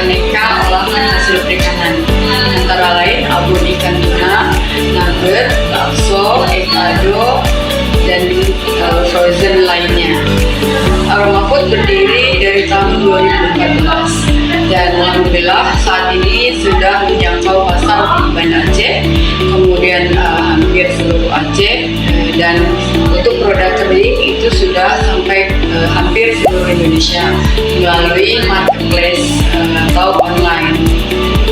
beraneka olahan hasil perikanan, antara lain abon ikan tuna, nugget, bakso, ekado, dan frozen lainnya. Aroma Food berdiri dari tahun 2014 dan alhamdulillah saat ini sudah menjangkau pasar di Banda Aceh, kemudian hampir seluruh Aceh, dan untuk produk kering itu sudah sampai hampir seluruh Indonesia melalui marketplace atau online.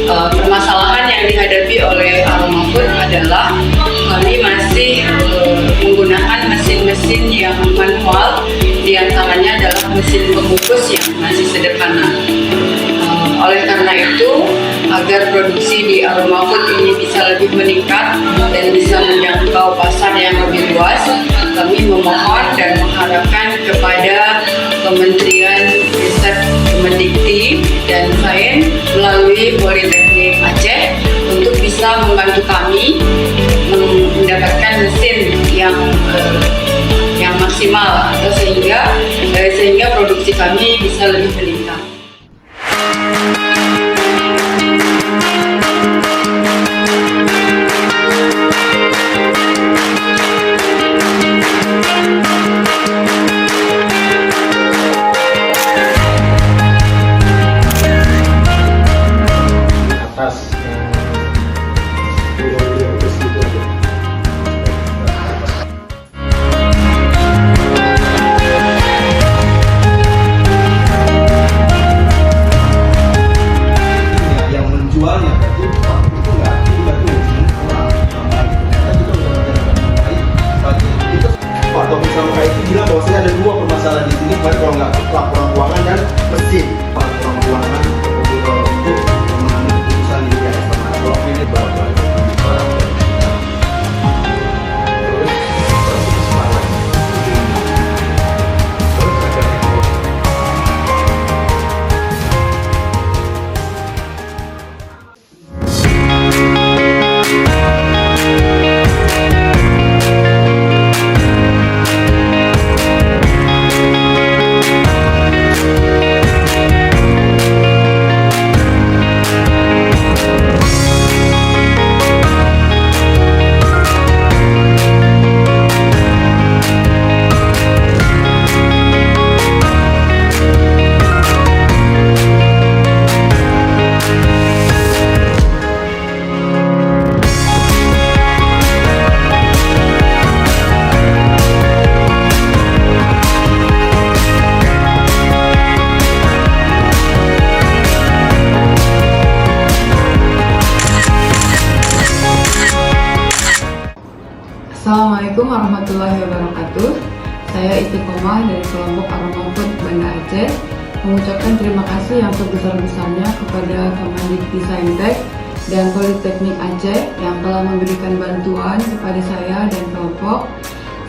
Permasalahan yang dihadapi oleh Aroma Food adalah kami masih menggunakan mesin-mesin yang manual, diantaranya adalah mesin pengukus yang masih sederhana. Oleh karena itu, agar produksi di Aroma Food ini bisa lebih meningkat dan bisa menjangkau pasar yang lebih luas, kami memohon dan mengharapkan kepada Kementerian Riset Kemendikti dan Sains melalui Politeknik Aceh untuk bisa membantu kami mendapatkan mesin yang maksimal atau sehingga produksi kami bisa lebih meningkat. Bilang bahwasanya ada dua permasalahan di sini, kalau nggak laporan keuangan dan mesin. Laporan keuangan untuk mengambil keputusan di pihak eksternal. Kalau ini berapa? Assalamualaikum warahmatullahi wabarakatuh. Saya Istiqomah dari kelompok Aroma Food Banda Aceh mengucapkan terima kasih yang sebesar-besarnya kepada Kemendikti Saintek dan Politeknik Aceh yang telah memberikan bantuan kepada saya dan kelompok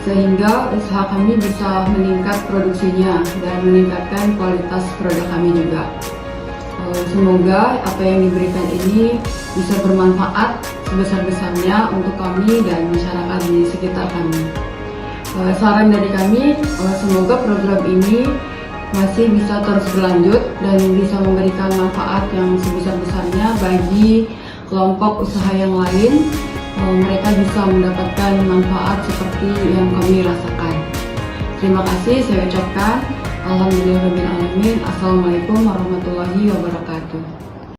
sehingga usaha kami bisa meningkat produksinya dan meningkatkan kualitas produk kami juga. Semoga apa yang diberikan ini bisa bermanfaat sebesar-besarnya untuk kami dan masyarakat di sekitar kami. Saran dari kami, semoga program ini masih bisa terus berlanjut dan bisa memberikan manfaat yang sebesar-besarnya bagi kelompok usaha yang lain. Mereka bisa mendapatkan manfaat seperti yang kami rasakan. Terima kasih saya ucapkan. Alhamdulillahirrahmanirrahim. Assalamualaikum warahmatullahi wabarakatuh.